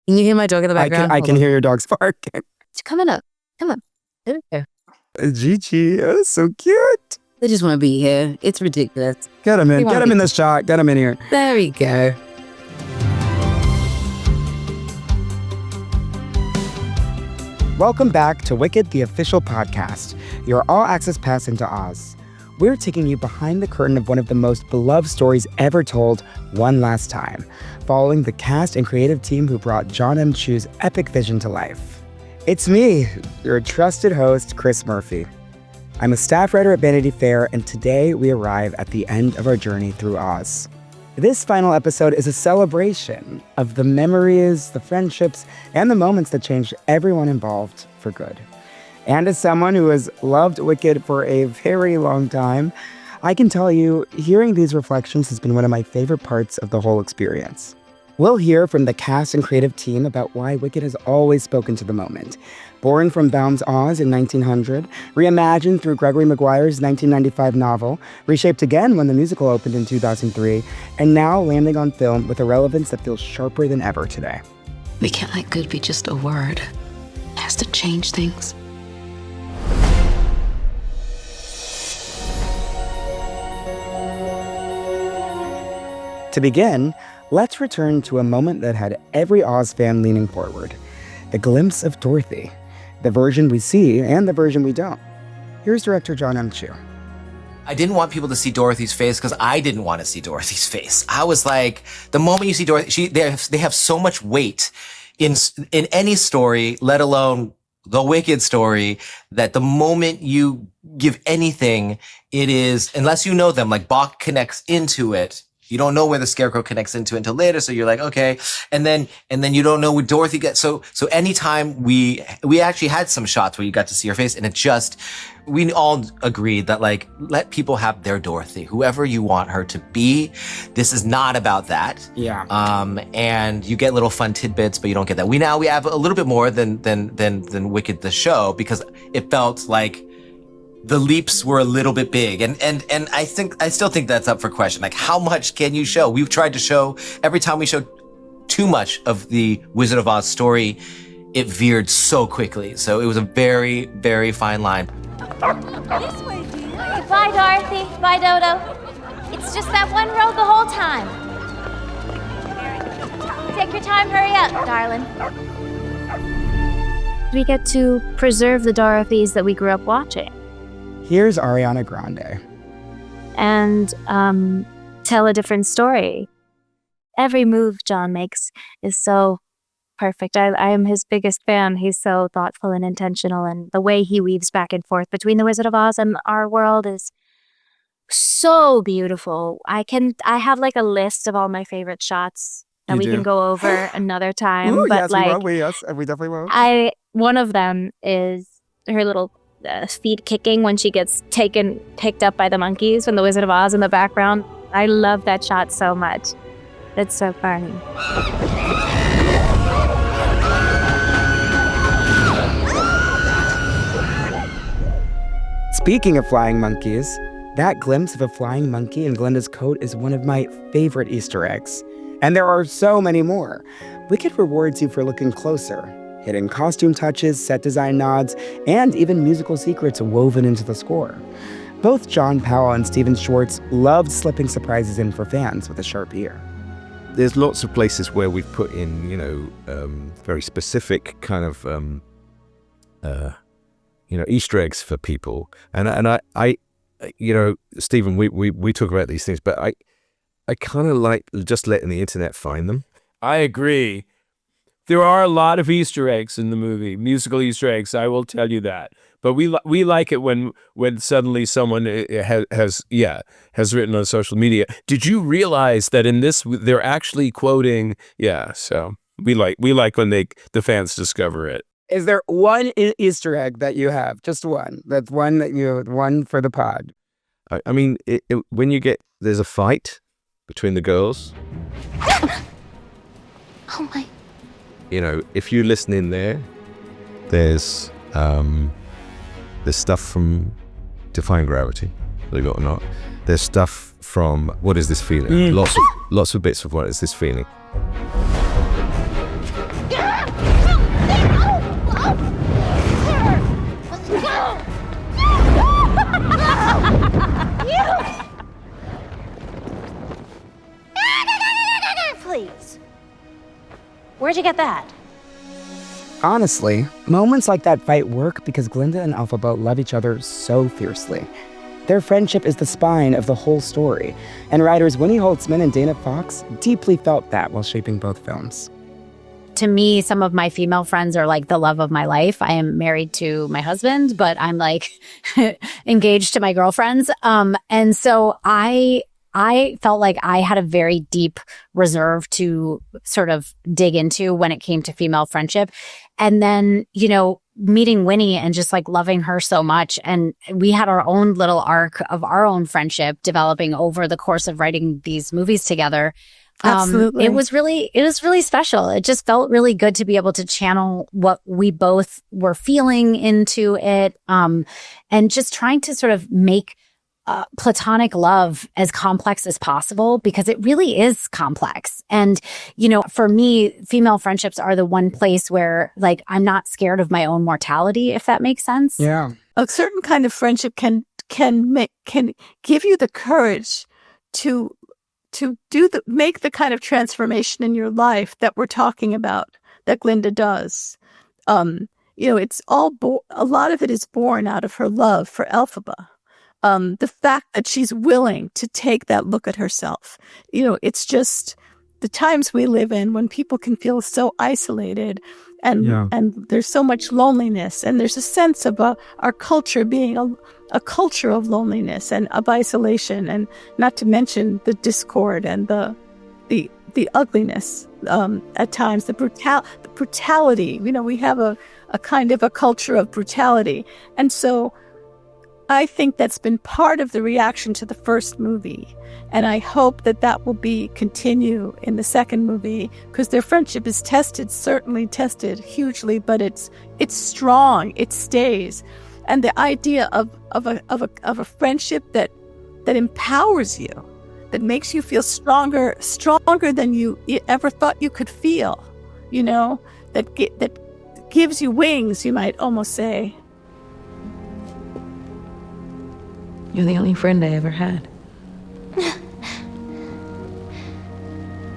Can you hear my dog in the background? I can hear your dog's barking. It's coming up. Come on. There we go. Gigi, oh, so cute. They just want to be here. It's ridiculous. Get him in. Get him in the shot. Get him in here. There we go. Welcome back to Wicked, the official podcast, your all-access pass into Oz. We're taking you behind the curtain of one of the most beloved stories ever told one last time, following the cast and creative team who brought Jon M. Chu's epic vision to life. It's me, your trusted host, Chris Murphy. I'm a staff writer at Vanity Fair, and today we arrive at the end of our journey through Oz. This final episode is a celebration of the memories, the friendships, and the moments that changed everyone involved for good. And as someone who has loved Wicked for a very long time, I can tell you, hearing these reflections has been one of my favorite parts of the whole experience. We'll hear from the cast and creative team about why Wicked has always spoken to the moment. Born from Baum's Oz in 1900, reimagined through Gregory Maguire's 1995 novel, reshaped again when the musical opened in 2003, and now landing on film with a relevance that feels sharper than ever today. We can't let good be just a word. It has to change things. To begin, let's return to a moment that had every Oz fan leaning forward. The glimpse of Dorothy. The version we see and the version we don't. Here's director Jon M. Chu. I didn't want people to see Dorothy's face because I didn't want to see Dorothy's face. I was like, the moment you see Dorothy, they have so much weight in any story, let alone the Wicked story, that the moment you give anything, it is, unless you know them, like Bach connects into it. You don't know where the Scarecrow connects into it until later, so you're like, okay. And then you don't know where Dorothy gets. So anytime we actually had some shots where you got to see her face, and we all agreed that, like, let people have their Dorothy, whoever you want her to be. This is not about that. Yeah. And you get little fun tidbits, but you don't get that. We have a little bit more than Wicked the show, because it felt like the leaps were a little bit big. And I still think that's up for question. Like, how much can you show? We've tried to show, every time we showed too much of the Wizard of Oz story, it veered so quickly. So it was a very, very fine line. This way, dear. Bye, Dorothy. Bye, Dodo. It's just that one road the whole time. Take your time, hurry up, darling. We get to preserve the Dorothys that we grew up watching. Here's Ariana Grande. And tell a different story. Every move Jon makes is so perfect. I am his biggest fan. He's so thoughtful and intentional, and the way he weaves back and forth between the Wizard of Oz and our world is so beautiful. I have like a list of all my favorite shots that we can go over another time. Ooh, but yes, we definitely will. One of them is her little feet kicking when she gets picked up by the monkeys from the Wizard of Oz in the background. I love that shot so much. It's so funny. Speaking of flying monkeys, that glimpse of a flying monkey in Glinda's coat is one of my favorite Easter eggs. And there are so many more. Wicked rewards you for looking closer. Hidden costume touches, set design nods, and even musical secrets woven into the score. Both John Powell and Stephen Schwartz loved slipping surprises in for fans with a sharp ear. There's lots of places where we've put in, very specific kind of, Easter eggs for people. And I Stephen, we talk about these things, but I kind of like just letting the internet find them. I agree. There are a lot of Easter eggs in the movie, musical Easter eggs, I will tell you that. But we like it when suddenly someone has written on social media. Did you realize that in this they're actually quoting? Yeah, so we like when the fans discover it. Is there one Easter egg that you have? Just one. That's one one for the pod. I mean, when there's a fight between the girls. Oh my. If you listen in there, there's stuff from Defying Gravity, believe it or not. There's stuff from What Is This Feeling? Lots of bits of What Is This Feeling. Where'd you get that? Honestly, moments like that fight work because Glinda and Elphaba love each other so fiercely. Their friendship is the spine of the whole story, and writers Winnie Holtzman and Dana Fox deeply felt that while shaping both films. To me, some of my female friends are like the love of my life. I am married to my husband, but I'm like engaged to my girlfriends. And so I felt like I had a very deep reserve to sort of dig into when it came to female friendship. And then, you know, meeting Winnie and just like loving her so much. And we had our own little arc of our own friendship developing over the course of writing these movies together. Absolutely. It was really special. It just felt really good to be able to channel what we both were feeling into it. And just trying to sort of make platonic love as complex as possible, because it really is complex. And, you know, for me, female friendships are the one place where like I'm not scared of my own mortality, if that makes sense. Yeah. A certain kind of friendship can give you the courage to make the kind of transformation in your life that we're talking about, that Glinda does. You know, it's all a lot of it is born out of her love for Elphaba. The fact that she's willing to take that look at herself. You know, it's just the times we live in when people can feel so isolated and there's so much loneliness, and there's a sense of our culture being a culture of loneliness and of isolation, and not to mention the discord and the ugliness at times, the brutality. You know, we have a kind of a culture of brutality. And so I think that's been part of the reaction to the first movie. And I hope that will continue in the second movie, because their friendship is certainly tested hugely, but it's strong, it stays. And the idea of a friendship that empowers you, that makes you feel stronger than you ever thought you could feel, you know, that gives you wings, you might almost say. You're the only friend I ever had.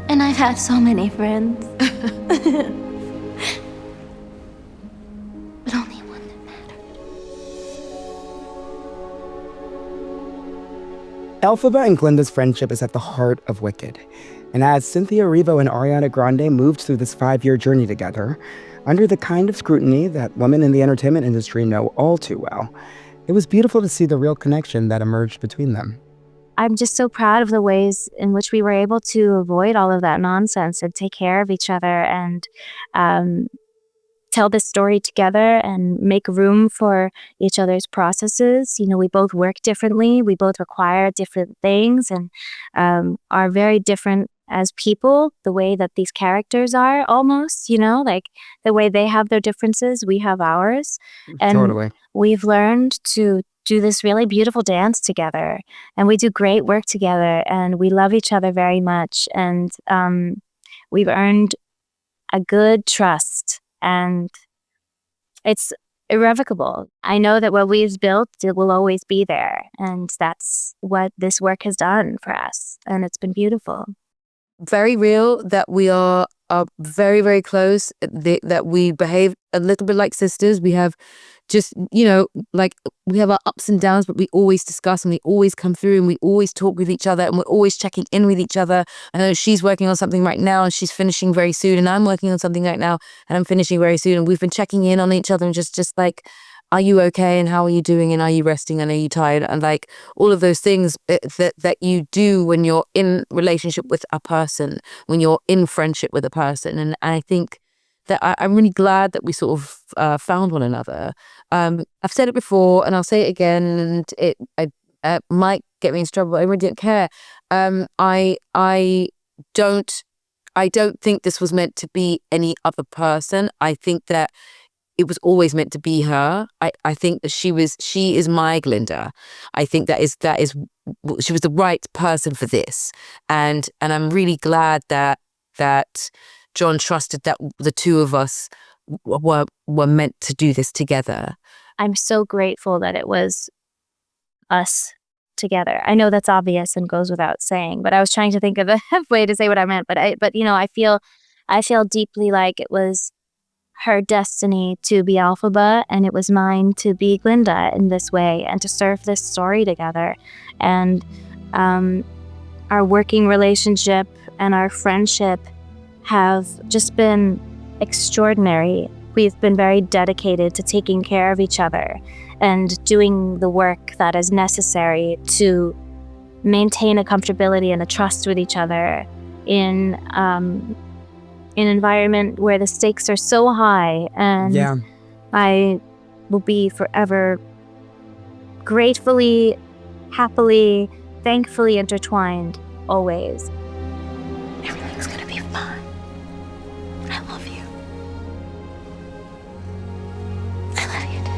And I've had so many friends. But only one that mattered. Elphaba and Glinda's friendship is at the heart of Wicked. And as Cynthia, Erivo, and Ariana Grande moved through this 5-year journey together, under the kind of scrutiny that women in the entertainment industry know all too well, it was beautiful to see the real connection that emerged between them. I'm just so proud of the ways in which we were able to avoid all of that nonsense and take care of each other and tell this story together and make room for each other's processes. You know, we both work differently. We both require different things and are very different as people, the way that these characters are almost, you know, like the way they have their differences, we have ours. And Totally. we've learned to do this really beautiful dance together, and we do great work together, and we love each other very much. And we've earned a good trust, and it's irrevocable. I know that what we've built, it will always be there. And that's what this work has done for us. And it's been beautiful. Very real that we are very, very close, that we behave a little bit like sisters. We have just, you know, like we have our ups and downs, but we always discuss and we always come through and we always talk with each other and we're always checking in with each other. I know she's working on something right now and she's finishing very soon, and I'm working on something right now and I'm finishing very soon. And we've been checking in on each other and just like, are you okay? And how are you doing? And are you resting? And are you tired? And like all of those things that you do when you're in relationship with a person, when you're in friendship with a person. And I think that I'm really glad that we sort of found one another. I've said it before and I'll say it again, and it might get me in trouble, but I really don't care. I don't think this was meant to be any other person. I think that it was always meant to be her. I think that she is my Glinda. I think that is she was the right person for this. And I'm really glad that Jon trusted that the two of us were meant to do this together. I'm so grateful that it was us together. I know that's obvious and goes without saying, but I was trying to think of a way to say what I meant. But you know, I feel I feel deeply like it was her destiny to be Elphaba, and it was mine to be Glinda in this way and to serve this story together. And our working relationship and our friendship have just been extraordinary. We've been very dedicated to taking care of each other and doing the work that is necessary to maintain a comfortability and a trust with each other in an environment where the stakes are so high. And I will be forever gratefully, happily, thankfully intertwined, always. Everything's gonna be fine. I love you. I love you too.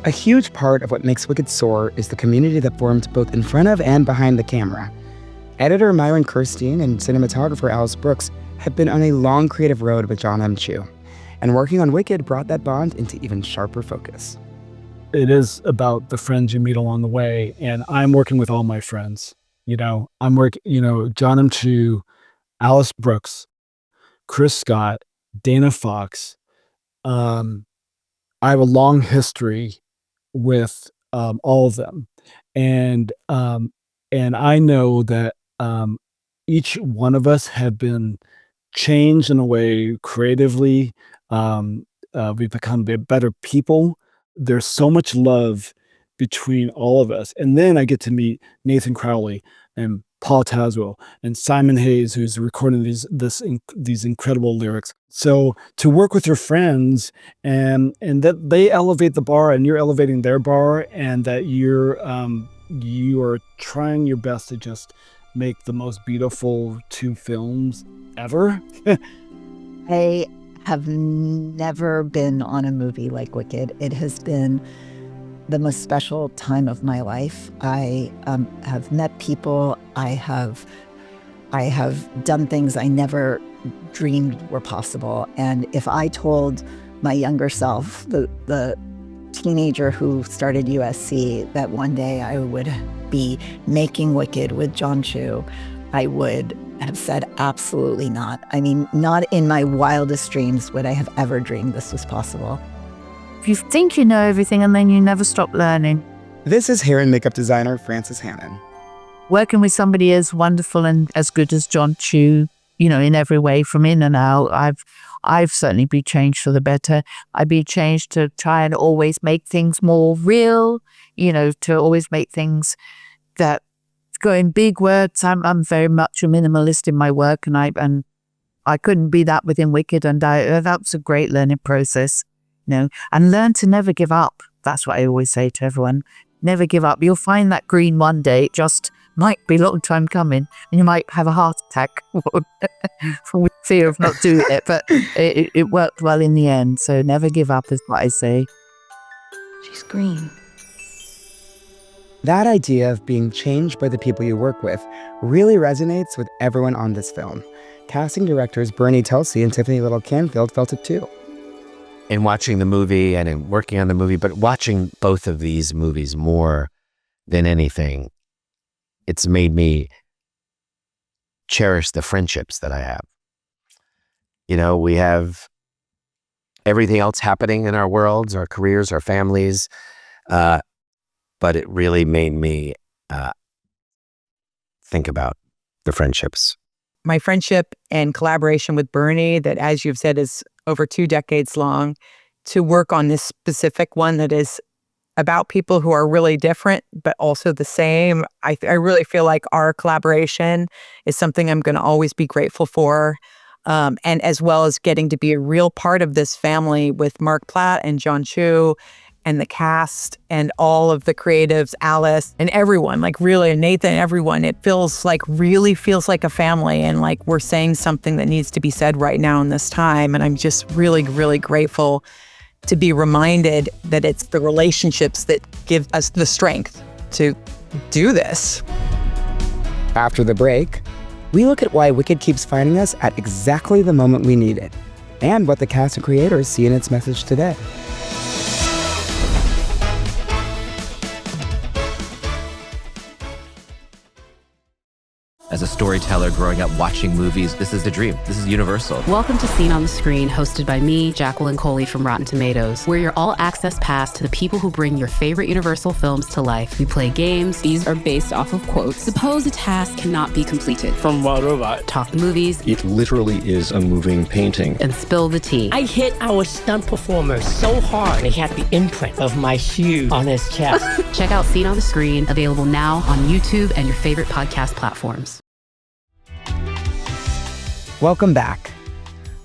A huge part of what makes Wicked soar is the community that formed both in front of and behind the camera. Editor Myron Kirstein and cinematographer Alice Brooks have been on a long creative road with Jon M. And working on Wicked brought that bond into even sharper focus. It is about the friends you meet along the way, and I'm working with all my friends. I'm working, Jon M. Alice Brooks, Chris Scott, Dana Fox. I have a long history with all of them, and I know that each one of us have been changed in a way creatively. We've become better people. There's so much love between all of us, and then I get to meet Nathan Crowley and Paul Tazewell and Simon Hayes, who's recording these incredible lyrics. So to work with your friends and that they elevate the bar and you're elevating their bar, and that you are trying your best to just make the most beautiful two films ever. I have never been on a movie like Wicked. It has been the most special time of my life. I have met people. I have done things I never dreamed were possible. And if I told my younger self, the teenager who started USC, that one day I would be making Wicked with Jon Chu, I would have said absolutely not. I mean, not in my wildest dreams would I have ever dreamed this was possible. You think you know everything and then you never stop learning. This is hair and makeup designer Frances Hannon. Working with somebody as wonderful and as good as Jon Chu, in every way, from in and out, I've certainly been changed for the better. I've been changed to try and always make things more real, to always make things that go in big words. I'm very much a minimalist in my work, and I couldn't be that within Wicked, and that was a great learning process. And learn to never give up. That's what I always say to everyone. Never give up. You'll find that green one day. It just might be a long time coming, and you might have a heart attack from fear of not doing it. But it worked well in the end. So never give up is what I say. She's green. That idea of being changed by the people you work with really resonates with everyone on this film. Casting directors Bernie Telsey and Tiffany Little Canfield felt it too. In watching the movie and in working on the movie, but watching both of these movies more than anything, it's made me cherish the friendships that I have. We have everything else happening in our worlds, our careers, our families, but it really made me think about the friendships. My friendship and collaboration with Bernie, that, as you've said, is over 2 decades long, to work on this specific one that is about people who are really different, but also the same. I really feel like our collaboration is something I'm going to always be grateful for. And as well as getting to be a real part of this family with Marc Platt and Jon Chu and the cast and all of the creatives, Alice and everyone, like really, and Nathan, everyone. It really feels like a family, and like we're saying something that needs to be said right now in this time. And I'm just really, really grateful to be reminded that it's the relationships that give us the strength to do this. After the break, We look at why Wicked keeps finding us at exactly the moment we need it, and what the cast and creators see in its message today. As a storyteller growing up watching movies, this is the dream. This is universal. Welcome to Scene on the Screen, hosted by me, Jacqueline Coley from Rotten Tomatoes. We're your all-access pass to the people who bring your favorite Universal films to life. We play games. These are based off of quotes. Suppose a task cannot be completed. From Wild Robot. Talk movies. It literally is a moving painting. And spill the tea. I hit our stunt performer so hard, they had the imprint of my shoe on his chest. Check out Scene on the Screen, available now on YouTube and your favorite podcast platforms. Welcome back.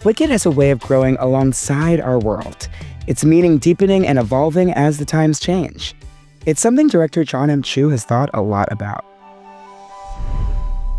Wicked has a way of growing alongside our world, its meaning deepening and evolving as the times change. It's something director Jon M has thought a lot about.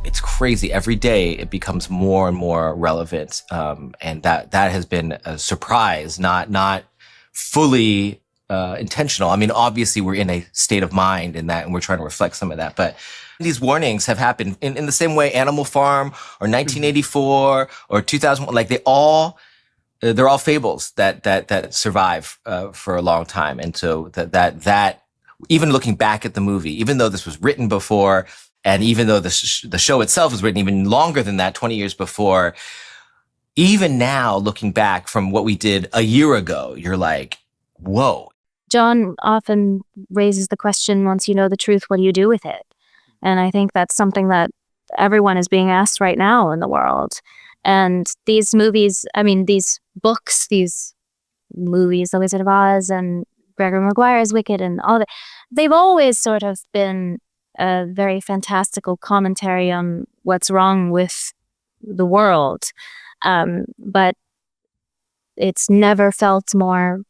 It's crazy. Every day it becomes more and more relevant, and that has been a surprise, not fully intentional. I mean, obviously we're in a state of mind in that, and we're trying to reflect some of that, but these warnings have happened in the same way Animal Farm or 1984 or 2001. Like they're all fables that survive for a long time. And so that even looking back at the movie, even though this was written before, and even though the show itself was written even longer than that, 20 years before, even now looking back from what we did a year ago, you're like, whoa. Jon often raises the question, once you know the truth, what do you do with it? And I think that's something that everyone is being asked right now in the world. And these movies, these books, these movies, The Wizard of Oz and Gregory Maguire's Wicked and all that, they've always sort of been a very fantastical commentary on what's wrong with the world. But it's never felt more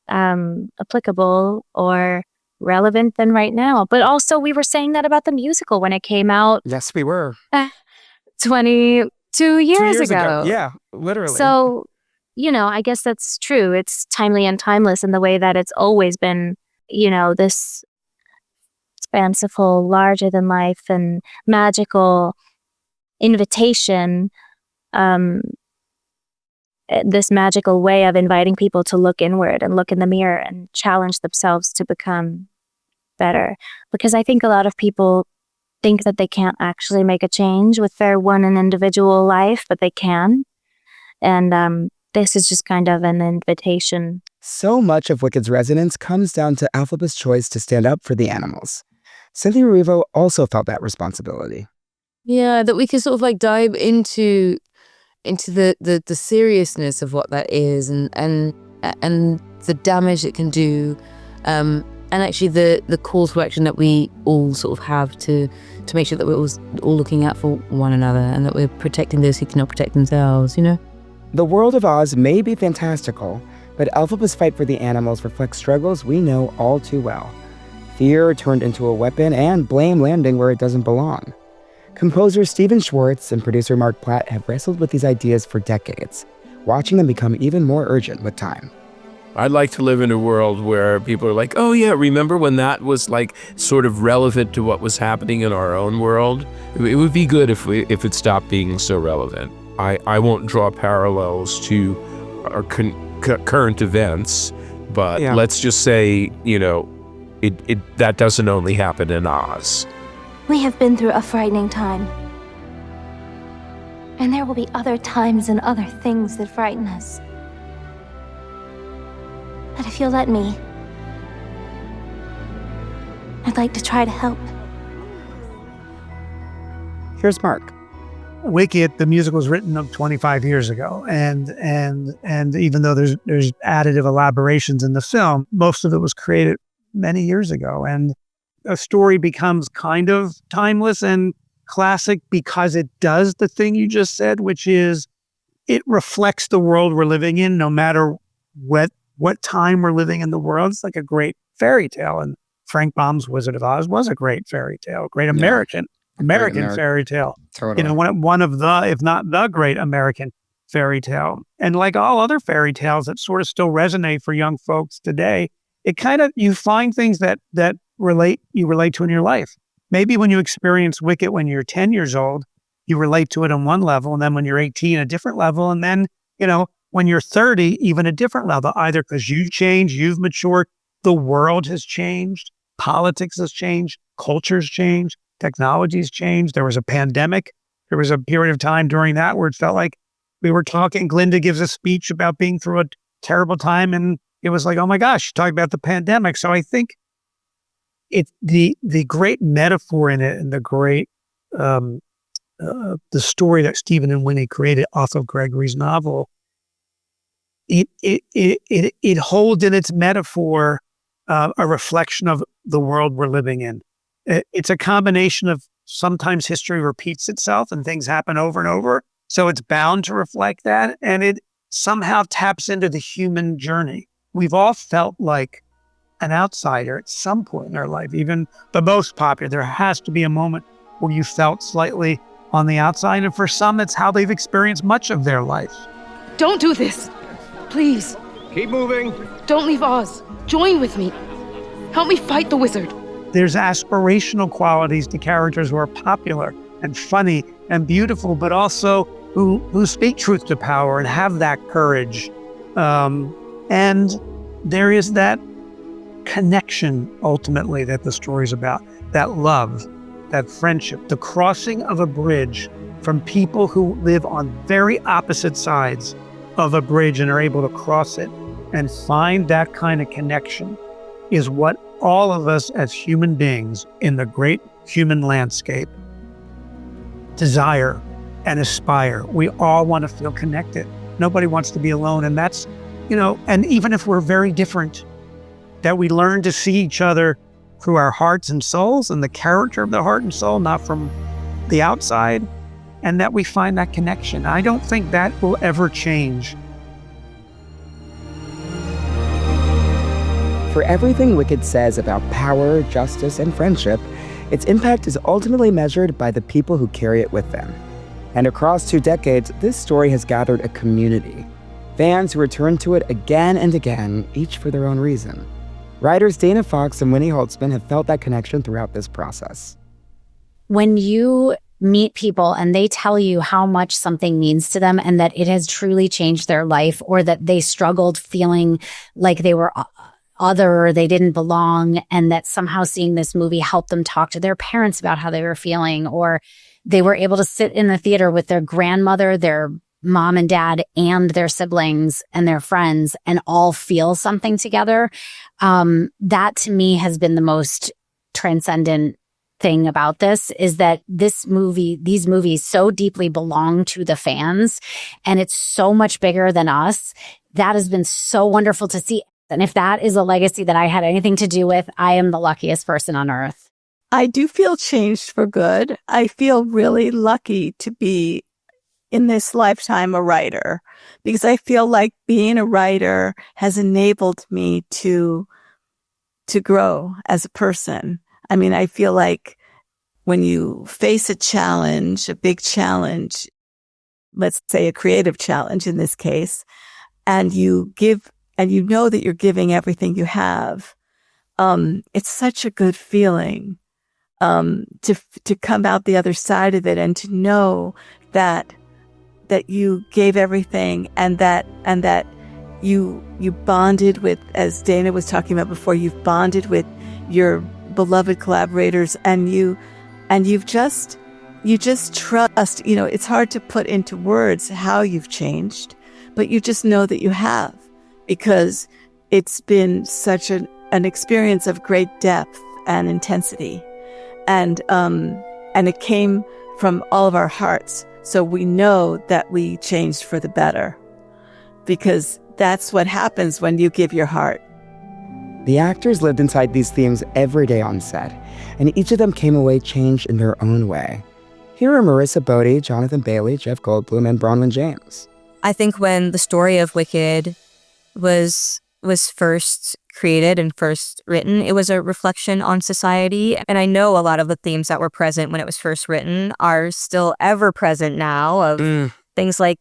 applicable or relevant than right now. But also we were saying that about the musical when it came out. Yes, we were. 22 years ago. Yeah, literally. So, I guess that's true. It's timely and timeless in the way that it's always been, this fanciful, larger than life and magical invitation, this magical way of inviting people to look inward and look in the mirror and challenge themselves to become better. Because I think a lot of people think that they can't actually make a change with their one and individual life, but they can. And this is just kind of an invitation. So much of Wicked's resonance comes down to Elphaba's choice to stand up for the animals. Cynthia Erivo also felt that responsibility. Yeah, that we could sort of like dive into the seriousness of what that is and the damage it can do, and actually the call to action that we all sort of have to make sure that we're all looking out for one another and that we're protecting those who cannot protect themselves, The world of Oz may be fantastical, but Elphaba's fight for the animals reflects struggles we know all too well. Fear turned into a weapon and blame landing where it doesn't belong. Composer Stephen Schwartz and producer Marc Platt have wrestled with these ideas for decades, watching them become even more urgent with time. I'd like to live in a world where people are like, oh yeah, remember when that was like sort of relevant to what was happening in our own world? It would be good if it stopped being so relevant. I won't draw parallels to our current events, but let's just say, that doesn't only happen in Oz. We have been through a frightening time. And there will be other times and other things that frighten us. But if you'll let me, I'd like to try to help. Here's Mark. Wicked, the musical, was written 25 years ago, and even though there's additive elaborations in the film, most of it was created many years ago, and a story becomes kind of timeless and classic because it does the thing you just said, which is it reflects the world we're living in, no matter what time we're living in the world. It's like a great fairy tale, and Frank Baum's Wizard of Oz was a great fairy tale, great American fairy tale. Totally. One of the, if not the great American fairy tale. And like all other fairy tales that sort of still resonate for young folks today, it kind of, you find things that you relate to in your life. Maybe when you experience Wicked when you're 10 years old, you relate to it on one level. And then when you're 18, a different level. And then, when you're 30, even a different level, either because you've changed, you've matured, the world has changed, politics has changed, culture's changed, technology's changed. There was a pandemic. There was a period of time during that where it felt like we were talking. Glinda gives a speech about being through a terrible time. And it was like, oh my gosh, she's talking about the pandemic. So I think it's the great metaphor in it, and the great, the story that Stephen and Winnie created off of Gregory's novel, it holds in its metaphor a reflection of the world we're living in. It's a combination of sometimes history repeats itself and things happen over and over. So it's bound to reflect that. And it somehow taps into the human journey. We've all felt like an outsider at some point in our life. Even the most popular, there has to be a moment where you felt slightly on the outside. And for some, it's how they've experienced much of their life. Don't do this. Please. Keep moving. Don't leave Oz. Join with me. Help me fight the wizard. There's aspirational qualities to characters who are popular and funny and beautiful, but also who speak truth to power and have that courage. And there is that connection, ultimately, that the story's about. That love, that friendship, the crossing of a bridge from people who live on very opposite sides of a bridge and are able to cross it and find that kind of connection is what all of us as human beings in the great human landscape desire and aspire. We all want to feel connected. Nobody wants to be alone. And that's, and even if we're very different, that we learn to see each other through our hearts and souls and the character of the heart and soul, not from the outside, and that we find that connection. I don't think that will ever change. For everything Wicked says about power, justice, and friendship, its impact is ultimately measured by the people who carry it with them. And across 2 decades, this story has gathered a community. Fans who return to it again and again, each for their own reason. Writers Dana Fox and Winnie Holtzman have felt that connection throughout this process. When you meet people and they tell you how much something means to them and that it has truly changed their life, or that they struggled feeling like they were other or they didn't belong, and that somehow seeing this movie helped them talk to their parents about how they were feeling, or they were able to sit in the theater with their grandmother, their mom and dad, and their siblings and their friends and all feel something together. That to me has been the most transcendent thing about this, is that these movies so deeply belong to the fans, and it's so much bigger than us. That has been so wonderful to see. And if that is a legacy that I had anything to do with, I am the luckiest person on earth. I do feel changed for good. I feel really lucky to be in this lifetime a writer, because I feel like being a writer has enabled me to grow as a person. I mean, I feel like when you face a challenge, a big challenge, let's say a creative challenge in this case, and you know that you're giving everything you have, it's such a good feeling to come out the other side of it and to know that you gave everything, and that you bonded with, as Dana was talking about before, you've bonded with your beloved collaborators, and you just trust. It's hard to put into words how you've changed, but you just know that you have, because it's been such an experience of great depth and intensity, and it came from all of our hearts. So we know that we changed for the better, because that's what happens when you give your heart. The actors lived inside these themes every day on set, and each of them came away changed in their own way. Here are Marissa Bodie, Jonathan Bailey, Jeff Goldblum, and Bronwyn James. I think when the story of Wicked was first created and first written, it was a reflection on society. And I know a lot of the themes that were present when it was first written are still ever present now, of things like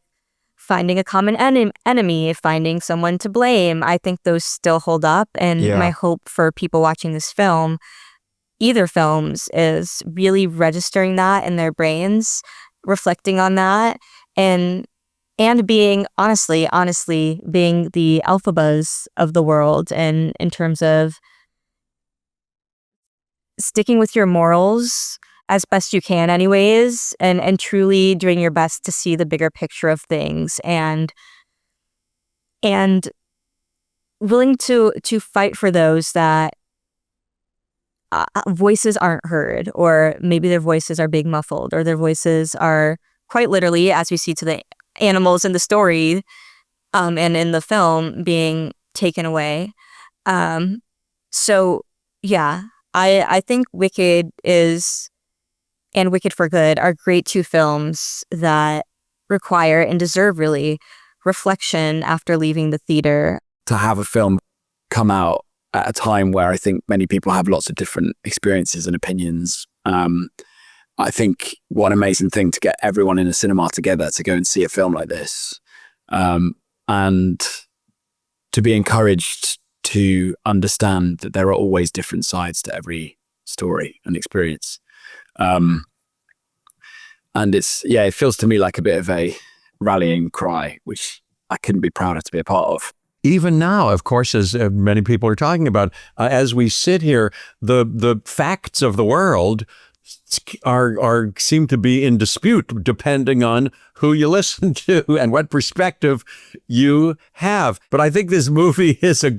finding a common enemy, finding someone to blame. I think those still hold up. And my hope for people watching this film, either films, is really registering that in their brains reflecting on that and being honestly being the Elphabas of the world, and in terms of sticking with your morals as best you can anyways, and truly doing your best to see the bigger picture of things, and willing to fight for those that voices aren't heard, or maybe their voices are being muffled, or their voices are quite literally, as we see to the animals in the story and in the film, being taken away. So yeah, I think Wicked and Wicked for Good are great two films that require and deserve really reflection after leaving the theater. To have a film come out at a time where I think many people have lots of different experiences and opinions. I think what an amazing thing to get everyone in a cinema together to go and see a film like this. And to be encouraged to understand that there are always different sides to every story and experience. And it feels to me like a bit of a rallying cry, which I couldn't be prouder to be a part of. Even now, of course, as many people are talking about, as we sit here, the facts of the world seem to be in dispute depending on who you listen to and what perspective you have. But I think this movie is a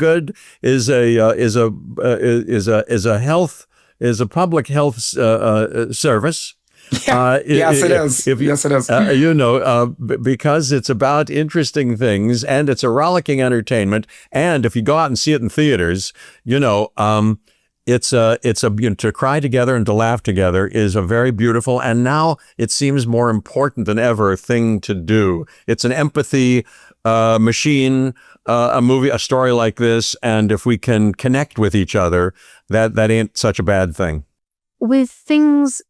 public health service. Yes, it is. Yes, it is. Because it's about interesting things and it's a rollicking entertainment. And if you go out and see it in theaters, it's to cry together and to laugh together is a very beautiful, and now it seems more important than ever thing to do. It's an empathy machine, a story like this, and if we can connect with each other, that ain't such a bad thing. With things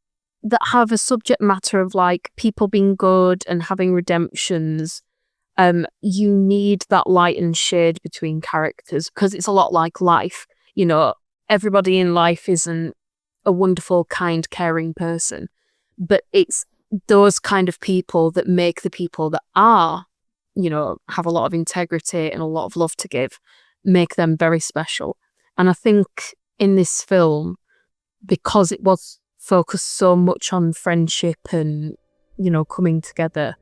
that have a subject matter of like people being good and having redemptions, you need that light and shade between characters, because it's a lot like life. Everybody in life isn't a wonderful, kind, caring person, but it's those kind of people that make the people that are, have a lot of integrity and a lot of love to give, make them very special. And I think in this film, because it was focused so much on friendship and, coming together,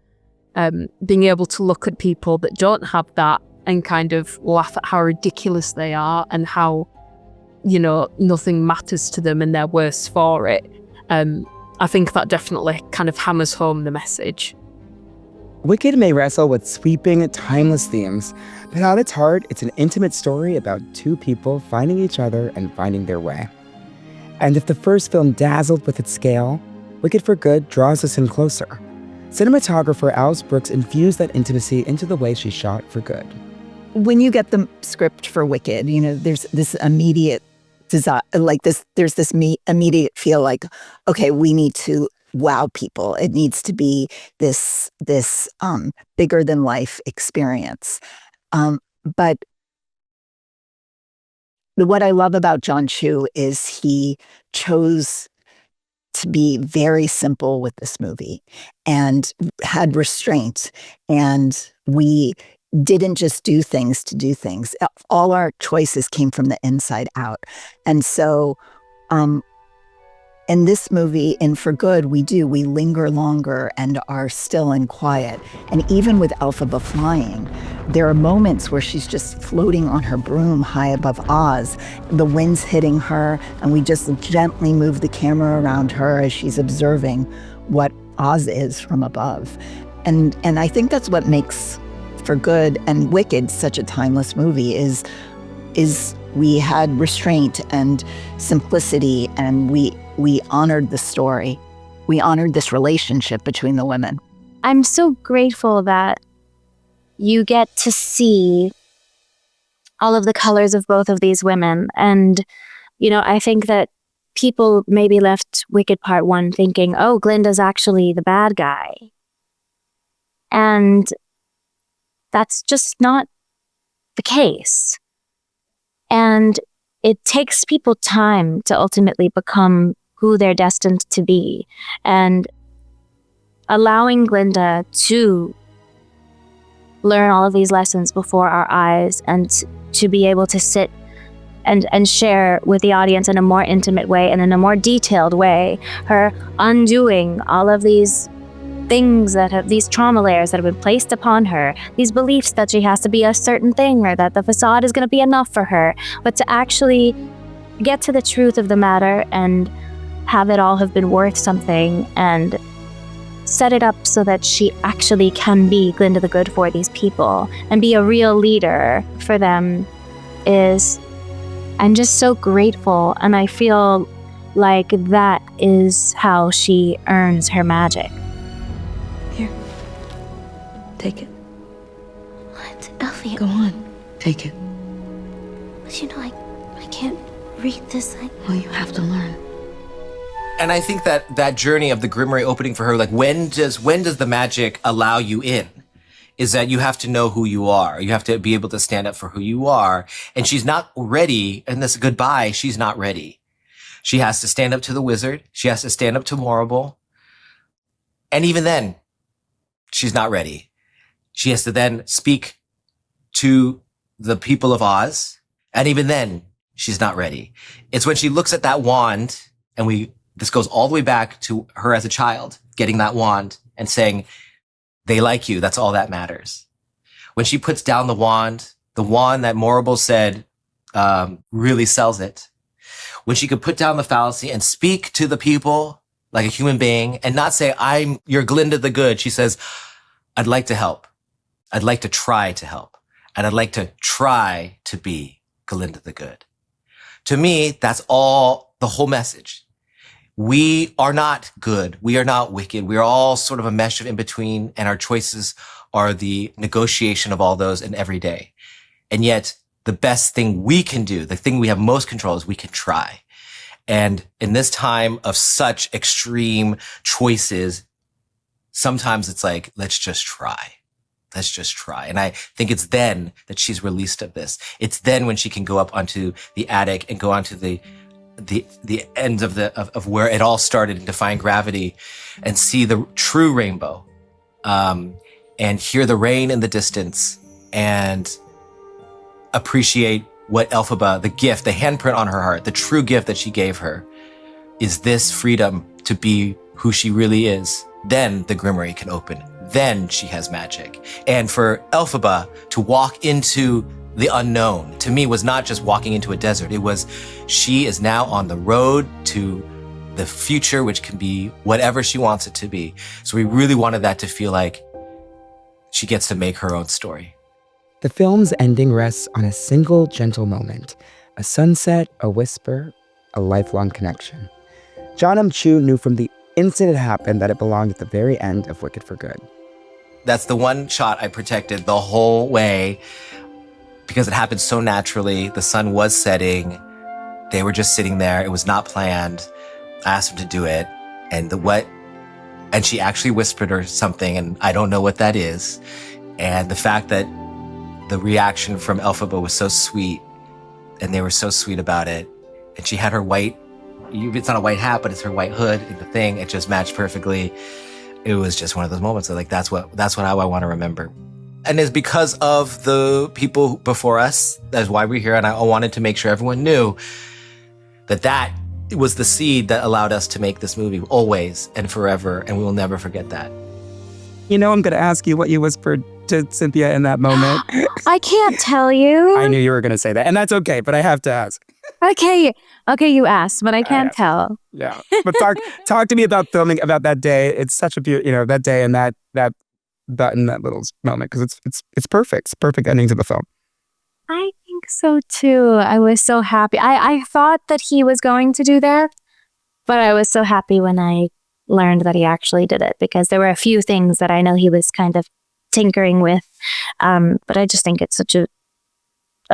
being able to look at people that don't have that and kind of laugh at how ridiculous they are and how, nothing matters to them and they're worse for it. I think that definitely kind of hammers home the message. Wicked may wrestle with sweeping, timeless themes, but at its heart, it's an intimate story about two people finding each other and finding their way. And if the first film dazzled with its scale, Wicked for Good draws us in closer. Cinematographer Alice Brooks infused that intimacy into the way she shot For Good. When you get the script for Wicked, there's this immediate desire, there's this immediate feel like, okay, we need to wow people. It needs to be this bigger than life experience. But what I love about Jon Chu is he chose to be very simple with this movie and had restraint. And we didn't just do things to do things. All our choices came from the inside out. And so in this movie, in For Good, we linger longer and are still and quiet. And even with Elphaba flying, there are moments where she's just floating on her broom high above Oz. The wind's hitting her, and we just gently move the camera around her as she's observing what Oz is from above. And I think that's what makes For Good and Wicked such a timeless movie is we had restraint and simplicity, and we honored the story. We honored this relationship between the women. I'm so grateful that you get to see all of the colors of both of these women. And, I think that people maybe left Wicked Part 1 thinking, oh, Glinda's actually the bad guy. And that's just not the case. And it takes people time to ultimately become who they're destined to be. And allowing Glinda to learn all of these lessons before our eyes and to be able to sit and share with the audience in a more intimate way and in a more detailed way, her undoing all of these things these trauma layers that have been placed upon her, these beliefs that she has to be a certain thing or that the facade is going to be enough for her, but to actually get to the truth of the matter and have it all have been worth something and set it up so that she actually can be Glinda the Good for these people and be a real leader for them I'm just so grateful, and I feel like that is how she earns her magic. Here. Take it. What? Elfie? Go on. Take it. But you know, I can't read this. Well, you have to learn. And I think that journey of the Grimoire opening for her, like when does the magic allow you in? Is that you have to know who you are. You have to be able to stand up for who you are. And she's not ready. And this goodbye, she's not ready. She has to stand up to the wizard. She has to stand up to Morrible. And even then, she's not ready. She has to then speak to the people of Oz. And even then, she's not ready. It's when she looks at that wand, and this goes all the way back to her as a child, getting that wand and saying, they like you. That's all that matters. When she puts down the wand that Morrible said really sells it. When she could put down the fallacy and speak to the people like a human being and not say, you're Glinda the Good. She says, I'd like to help. I'd like to try to help. And I'd like to try to be Glinda the Good. To me, that's all the whole message. We are not good. We are not wicked. We are all sort of a mesh of in between, and our choices are the negotiation of all those in every day. And yet the best thing we can do, the thing we have most control is we can try. And in this time of such extreme choices, sometimes it's like, let's just try. Let's just try. And I think it's then that she's released of this. It's then when she can go up onto the attic and go onto the ends of where it all started in Defying Gravity and see the true rainbow, and hear the rain in the distance and appreciate what Elphaba, the gift, the handprint on her heart, the true gift that she gave her is this freedom to be who she really is. Then the Grimoire can open. Then she has magic. And for Elphaba to walk into the unknown, to me, was not just walking into a desert. It was, she is now on the road to the future, which can be whatever she wants it to be. So we really wanted that to feel like she gets to make her own story. The film's ending rests on a single gentle moment, a sunset, a whisper, a lifelong connection. Jon M knew from the instant it happened that it belonged at the very end of Wicked for Good. That's the one shot I protected the whole way, because it happened so naturally. The sun was setting. They were just sitting there. It was not planned. I asked him to do it. And she actually whispered her something, and I don't know what that is. And the fact that the reaction from Elphaba was so sweet, and they were so sweet about it. And she had her white, it's not a white hat, but it's her white hood and the thing. It just matched perfectly. It was just one of those moments of like, that's what I want to remember. And it's because of the people before us. That's why we're here. And I wanted to make sure everyone knew that was the seed that allowed us to make this movie always and forever. And we will never forget that. You know, I'm going to ask you what you whispered to Cynthia in that moment. I can't tell you. I knew you were going to say that. And that's okay, but I have to ask. Okay, you asked, but I can't tell. Yeah. But talk to me about filming, about that day. It's such a beautiful, that day and that button, that little moment, because it's perfect. It's perfect ending to the film. I think so too. I was so happy. I thought that he was going to do that, but I was so happy when I learned that he actually did it, because there were a few things that I know he was kind of tinkering with. But I just think it's such a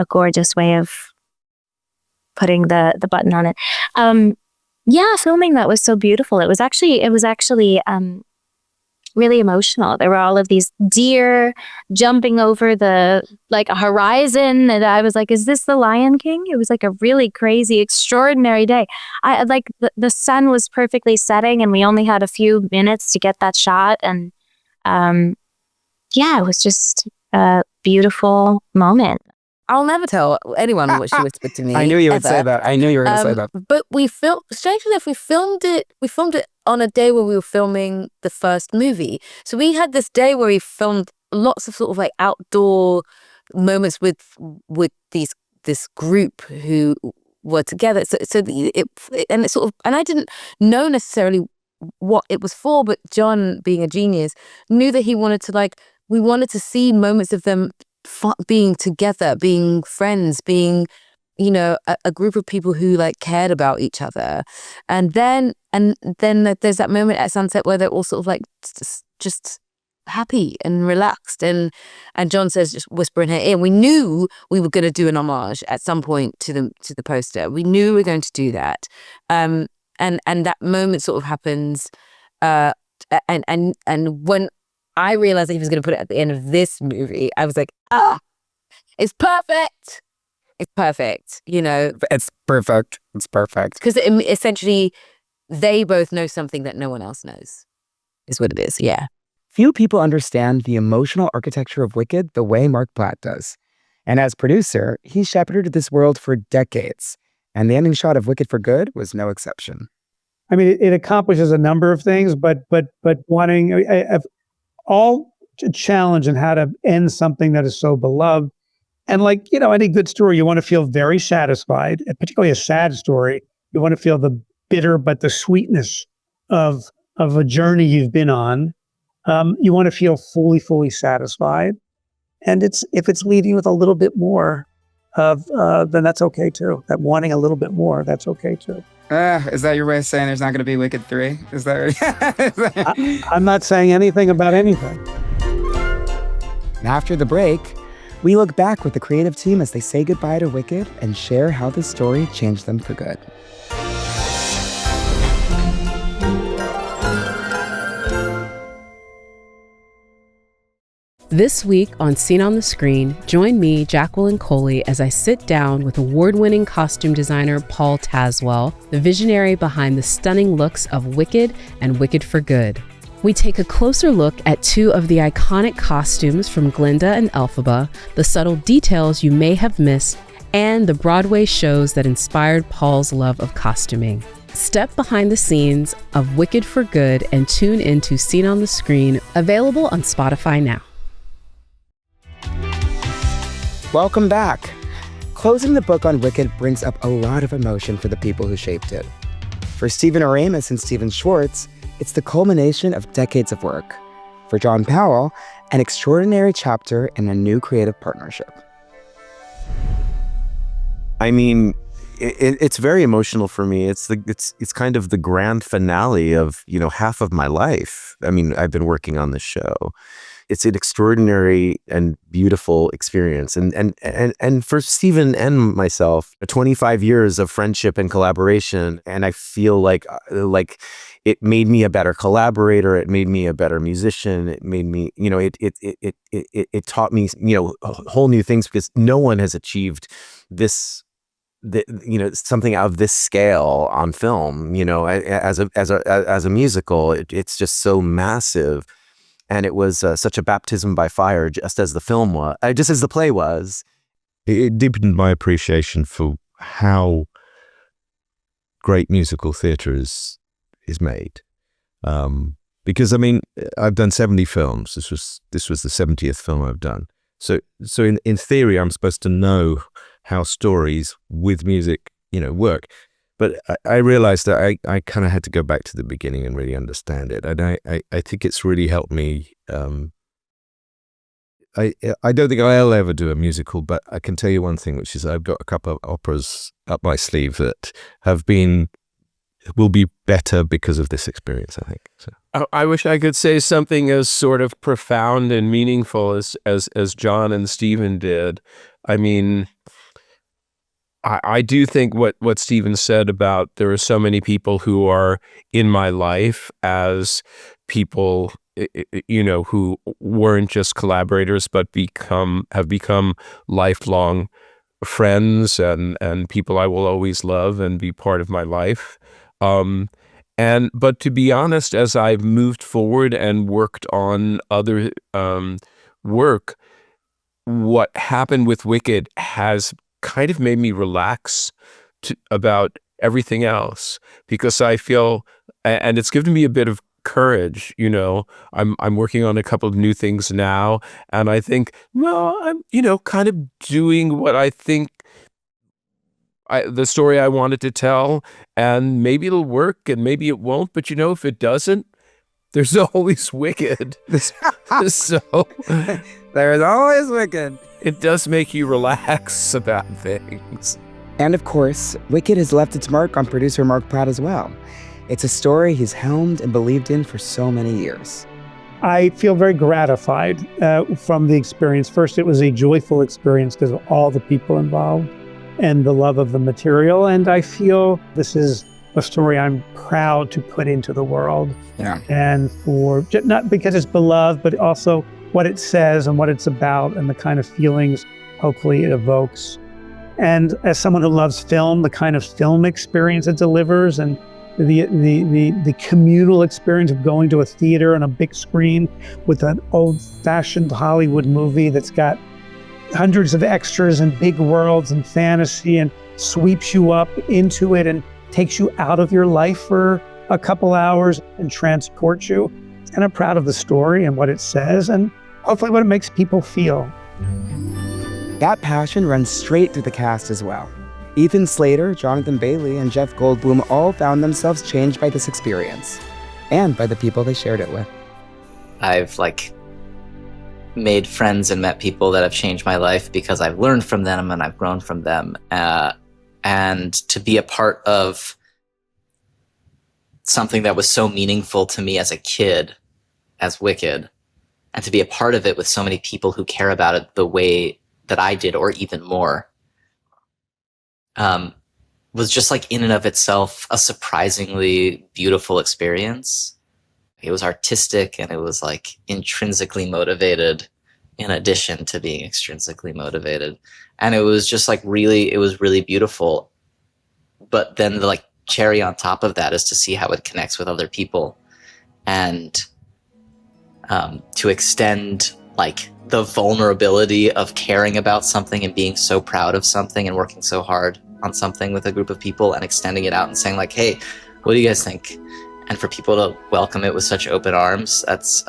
gorgeous way of putting the button on it. Filming that was so beautiful. It was actually really emotional. There were all of these deer jumping over the like a horizon, and I was like, "Is this the Lion King?" It was like a really crazy, extraordinary day. I like the sun was perfectly setting, and we only had a few minutes to get that shot, and yeah, it was just a beautiful moment. I'll never tell anyone what she whispered to me. I knew you would ever. say that. I knew you were going to say that. But strangely enough, we filmed it on a day where we were filming the first movie. So we had this day where we filmed lots of sort of like outdoor moments with this group who were together. And I didn't know necessarily what it was for, but Jon, being a genius, knew that we wanted to see moments of them being together, being friends, being, a group of people who like cared about each other. And then there's that moment at sunset where they're all sort of like just happy and relaxed. And Jon says, just whisper in her ear. We knew we were going to do an homage at some point to the poster. We knew we were going to do that. And that moment sort of happens. And when I realized that he was going to put it at the end of this movie, I was like, it's perfect. It's perfect, It's perfect. It's perfect. Because essentially, they both know something that no one else knows, is what it is, yeah. Few people understand the emotional architecture of Wicked the way Marc Platt does. And as producer, he shepherded this world for decades. And the ending shot of Wicked for Good was no exception. I mean, it accomplishes a number of things, but wanting all challenge in how to end something that is so beloved. And like, any good story, you want to feel very satisfied, and particularly a sad story. You want to feel the bitter, but the sweetness of a journey you've been on. You want to feel fully satisfied. And if it's leaving you with a little bit more then that's okay too. That wanting a little bit more, that's okay too. Is that your way of saying there's not going to be Wicked 3? Is that? I'm not saying anything about anything. And after the break, we look back with the creative team as they say goodbye to Wicked and share how the story changed them for good. This week on Scene on the Screen, join me, Jacqueline Coley, as I sit down with award-winning costume designer Paul Tazwell, the visionary behind the stunning looks of Wicked and Wicked for Good. We take a closer look at two of the iconic costumes from Glinda and Elphaba, the subtle details you may have missed, and the Broadway shows that inspired Paul's love of costuming. Step behind the scenes of Wicked for Good and tune into Scene on the Screen, available on Spotify now. Welcome back. Closing the book on Wicked brings up a lot of emotion for the people who shaped it. For Stephen Aramis and Stephen Schwartz, it's the culmination of decades of work. For John Powell, an extraordinary chapter in a new creative partnership. I mean, it's very emotional for me. It's kind of the grand finale of, half of my life. I mean, I've been working on this show. It's an extraordinary and beautiful experience. And for Stephen and myself, 25 years of friendship and collaboration. And I feel like it made me a better collaborator. It made me a better musician. It made me, it taught me, whole new things, because no one has achieved this, something of this scale on film, as a musical. It's just so massive. And it was such a baptism by fire, just as the film was, just as the play was. It deepened my appreciation for how great musical theatre is made. Because I mean, I've done 70 films. This was the 70th film I've done. So in theory, I'm supposed to know how stories with music, work. But I realized that I kind of had to go back to the beginning and really understand it. And I think it's really helped me. I don't think I'll ever do a musical, but I can tell you one thing, which is I've got a couple of operas up my sleeve that will be better because of this experience, I think. So. I wish I could say something as sort of profound and meaningful as Jon and Stephen did. I mean, I do think what Stephen said about there are so many people who are in my life as people, who weren't just collaborators, but have become lifelong friends and people I will always love and be part of my life. But to be honest, as I've moved forward and worked on other work, what happened with Wicked has kind of made me relax about everything else, because I feel, and it's given me a bit of courage. I'm working on a couple of new things now, and I think, well, I'm kind of doing what I think the story I wanted to tell, and maybe it'll work and maybe it won't, but if it doesn't, there's always Wicked. So there's always Wicked. It does make you relax about things. And of course, Wicked has left its mark on producer Marc Platt as well. It's a story he's helmed and believed in for so many years. I feel very gratified from the experience. First, it was a joyful experience because of all the people involved and the love of the material. And I feel this is a story I'm proud to put into the world. Yeah. And for, not because it's beloved, but also what it says and what it's about and the kind of feelings hopefully it evokes. And as someone who loves film, the kind of film experience it delivers and the communal experience of going to a theater on a big screen with an old-fashioned Hollywood movie that's got hundreds of extras and big worlds and fantasy and sweeps you up into it and takes you out of your life for a couple hours and transports you. And I'm proud of the story and what it says and hopefully what it makes people feel. That passion runs straight through the cast as well. Ethan Slater, Jonathan Bailey, and Jeff Goldblum all found themselves changed by this experience and by the people they shared it with. I've made friends and met people that have changed my life because I've learned from them and I've grown from them. And to be a part of something that was so meaningful to me as a kid, as Wicked, and to be a part of it with so many people who care about it the way that I did, or even more, was just in and of itself a surprisingly beautiful experience. It was artistic and it was intrinsically motivated in addition to being extrinsically motivated. And it was just it was really beautiful. But then the cherry on top of that is to see how it connects with other people and to extend the vulnerability of caring about something and being so proud of something and working so hard on something with a group of people and extending it out and saying hey, what do you guys think? And for people to welcome it with such open arms, that's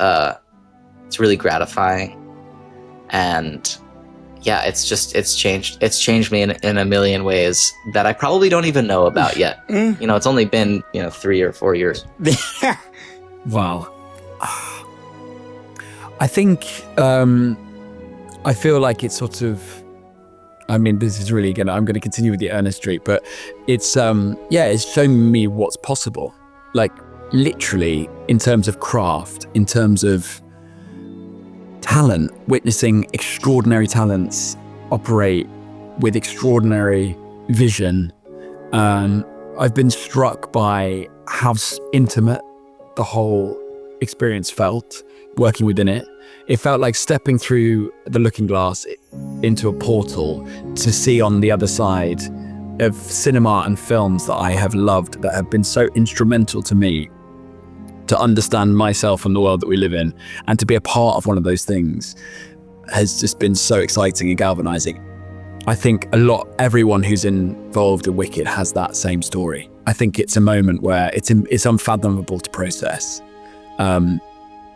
it's really gratifying. And yeah, it's changed me in a million ways that I probably don't even know about yet. It's only been 3 or 4 years. Wow. I think I feel like it's sort of, this is really I'm going to continue with the Ernest Street, but it's it's shown me what's possible. Literally in terms of craft, in terms of talent, witnessing extraordinary talents operate with extraordinary vision. I've been struck by how intimate the whole experience felt working within it. It felt like stepping through the looking glass into a portal to see on the other side of cinema and films that I have loved, that have been so instrumental to me to understand myself and the world that we live in, and to be a part of one of those things has just been so exciting and galvanizing. I think everyone who's involved in Wicked has that same story. I think it's a moment where it's unfathomable to process,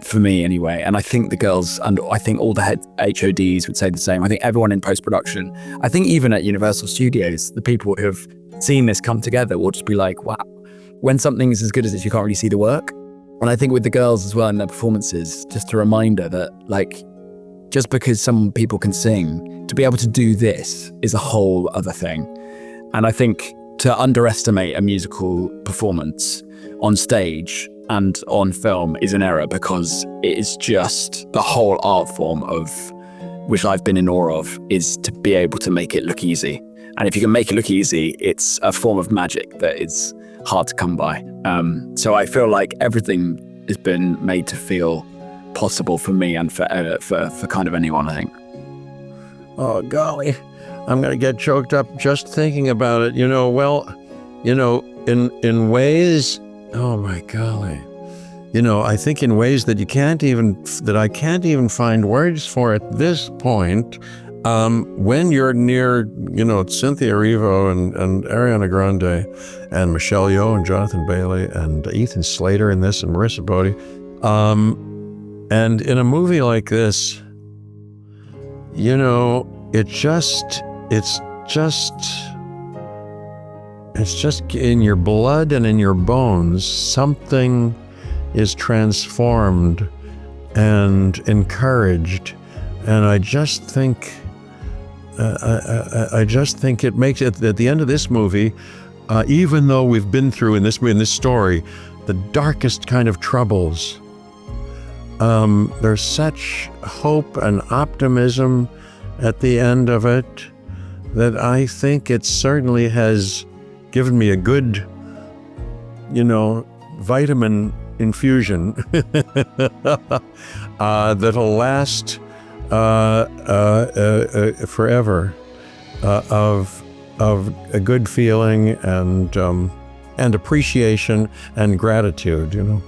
for me anyway. And I think the girls, and I think all the head HODs would say the same. I think everyone in post-production, I think even at Universal Studios, the people who have seen this come together will just be like, wow, when something is as good as this, you can't really see the work. And I think with the girls as well in their performances, just a reminder that just because some people can sing, to be able to do this is a whole other thing. And I think to underestimate a musical performance on stage and on film is an error, because it is just the whole art form of which I've been in awe of, is to be able to make it look easy. And if you can make it look easy, it's a form of magic that is hard to come by. So I feel like everything has been made to feel possible for me and for kind of anyone, I think. Oh, golly. I'm going to get choked up just thinking about it. In ways, oh my golly. I think in ways that I can't even find words for at this point. When you're near, Cynthia Erivo and Ariana Grande and Michelle Yeoh and Jonathan Bailey and Ethan Slater in this and Marissa Bodie, and in a movie like this, it's just in your blood and in your bones. Something is transformed and encouraged, and I just think it makes it at the end of this movie, even though we've been through in this story the darkest kind of troubles, there's such hope and optimism at the end of it that I think it certainly has given me a good, vitamin infusion that'll last forever, of a good feeling and appreciation and gratitude.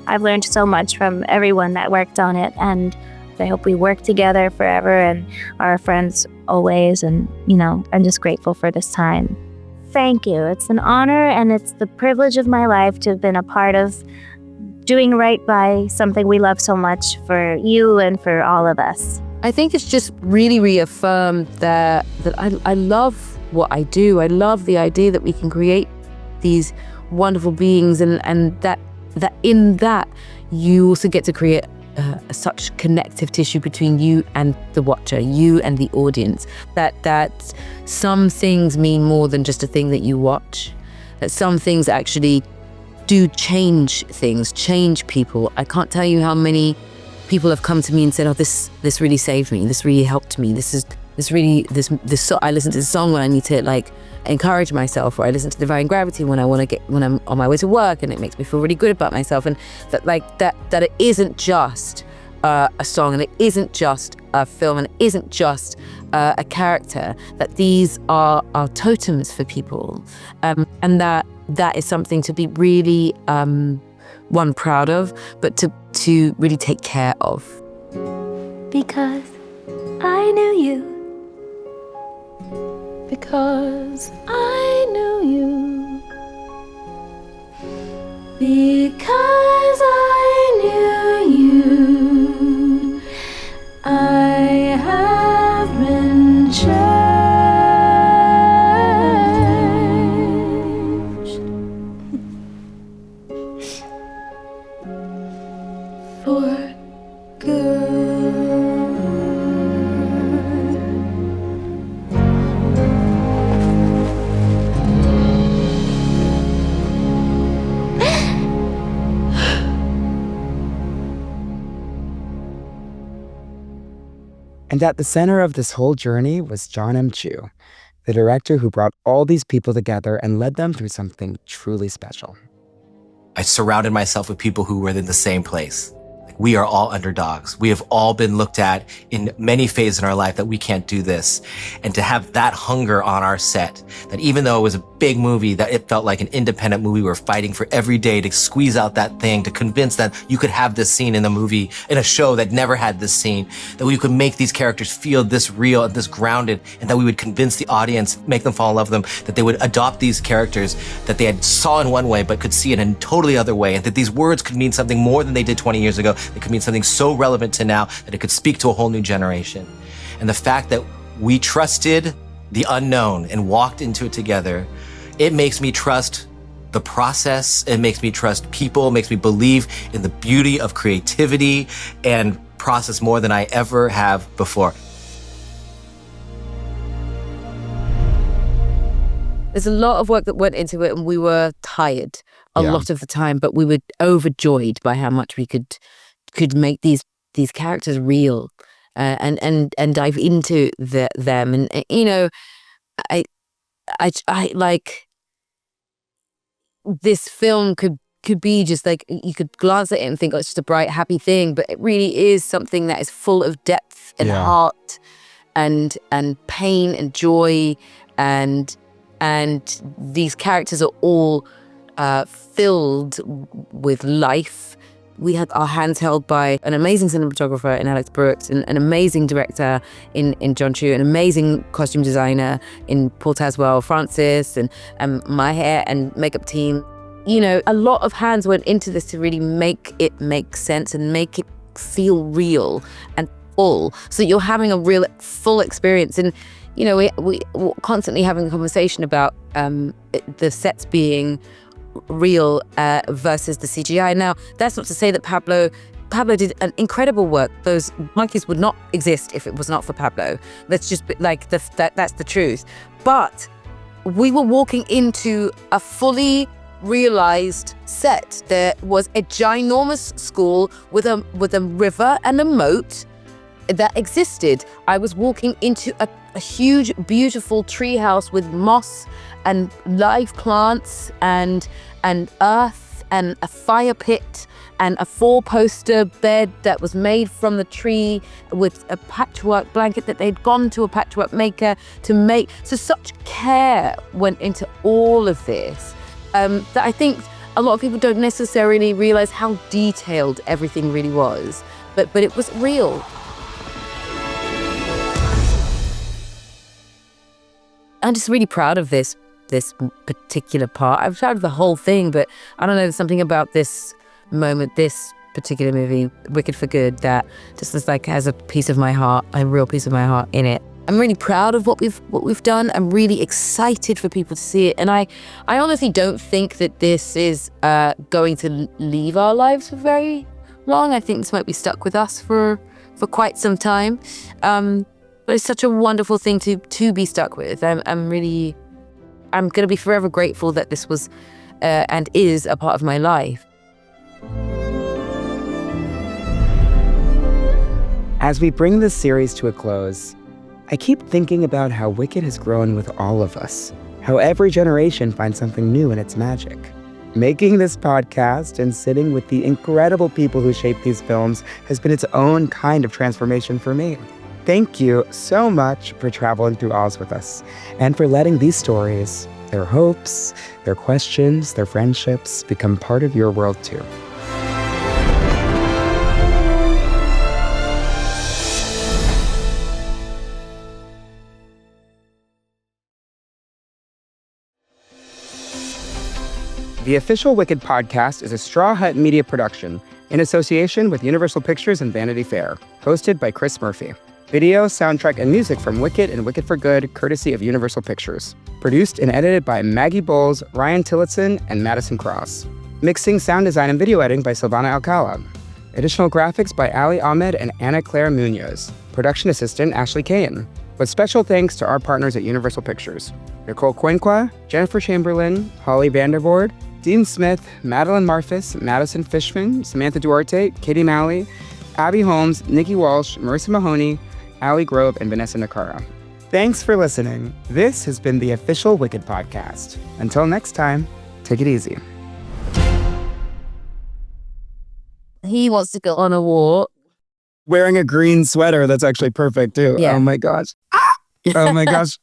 I've learned so much from everyone that worked on it, and I hope we work together forever and are friends always. And I'm just grateful for this time. Thank you. It's an honor, and it's the privilege of my life to have been a part of doing right by something we love so much for you and for all of us. I think it's just really reaffirmed that I love what I do. I love the idea that we can create these wonderful beings, and that in that you also get to create such connective tissue between you and the watcher, you and the audience. That some things mean more than just a thing that you watch. That some things actually do change things, change people. I can't tell you how many people have come to me and said, "Oh, this really saved me. This really helped me. I listen to this song when I need to encourage myself, or I listen to Divine Gravity when I'm on my way to work, and it makes me feel really good about myself." And that it isn't just a song, and it isn't just a film, and it isn't just a character. That these are totems for people, and that is something to be really proud of, but to really take care of. Because I knew you. Because I knew you. Because I knew you. I have been changed. For good. And at the center of this whole journey was Jon M, the director who brought all these people together and led them through something truly special. I surrounded myself with people who were in the same place. We are all underdogs. We have all been looked at in many phases in our life that we can't do this. And to have that hunger on our set, that even though it was a big movie, that it felt like an independent movie, we were fighting for every day to squeeze out that thing, to convince that you could have this scene in the movie, in a show that never had this scene, that we could make these characters feel this real and this grounded, and that we would convince the audience, make them fall in love with them, that they would adopt these characters that they had saw in one way but could see it in a totally other way, and that these words could mean something more than they did 20 years ago. It could mean something so relevant to now that it could speak to a whole new generation. And the fact that we trusted the unknown and walked into it together, it makes me trust the process. It makes me trust people. It makes me believe in the beauty of creativity and process more than I ever have before. There's a lot of work that went into it, and we were tired a lot of the time, but we were overjoyed by how much we could make these characters real, and dive into them. And I like, this film could could be just like, you could glance at it and think, oh, it's just a bright, happy thing, but it really is something that is full of depth and heart and pain and joy, and these characters are all filled with life. We had our hands held by an amazing cinematographer in Alex Brooks, and an amazing director in John Chu, an amazing costume designer in Paul Taswell, Francis, and my hair and makeup team. You know, a lot of hands went into this to really make it make sense and make it feel real and full. So you're having a real full experience. And, you know, we're constantly having a conversation about the sets being real versus the CGI. Now, that's not to say that Pablo did an incredible work. Those monkeys would not exist if it was not for Pablo. Let's just be like that's the truth. But we were walking into a fully realized set. There was a ginormous school with a river and a moat that existed. I was walking into a huge, beautiful tree house with moss and live plants and earth and a fire pit and a 4-poster bed that was made from the tree with a patchwork blanket that they'd gone to a patchwork maker to make. So such care went into all of this that I think a lot of people don't necessarily realize how detailed everything really was, but it was real. I'm just really proud of this particular part. I'm proud of the whole thing, but I don't know, there's something about this moment, this particular movie, Wicked for Good, that just is like has a piece of my heart, a real piece of my heart in it. I'm really proud of what we've done. I'm really excited for people to see it, and I honestly don't think that this is going to leave our lives for very long. I think this might be stuck with us for quite some time. But it's such a wonderful thing to be stuck with. I'm going to be forever grateful that this was and is a part of my life. As we bring this series to a close, I keep thinking about how Wicked has grown with all of us, how every generation finds something new in its magic. Making this podcast and sitting with the incredible people who shape these films has been its own kind of transformation for me. Thank you so much for traveling through Oz with us and for letting these stories, their hopes, their questions, their friendships become part of your world too. The official Wicked podcast is a Straw Hut Media production in association with Universal Pictures and Vanity Fair, hosted by Chris Murphy. Video, soundtrack, and music from Wicked and Wicked for Good, courtesy of Universal Pictures. Produced and edited by Maggie Bowles, Ryan Tillotson, and Madison Cross. Mixing, sound design, and video editing by Silvana Alcala. Additional graphics by Ali Ahmed and Ana Claire Munoz. Production assistant Ashley Kane. With special thanks to our partners at Universal Pictures: Nicole Quinqua, Jennifer Chamberlain, Holly Vandervoort, Dean Smith, Madeline Marfis, Madison Fishman, Samantha Duarte, Katie Malley, Abby Holmes, Nikki Walsh, Marissa Mahoney, Allie Grove, and Vanessa Nakara. Thanks for listening. This has been the official Wicked podcast. Until next time, take it easy. He wants to go on a walk. Wearing a green sweater that's actually perfect too. Yeah. Oh my gosh. Oh my gosh.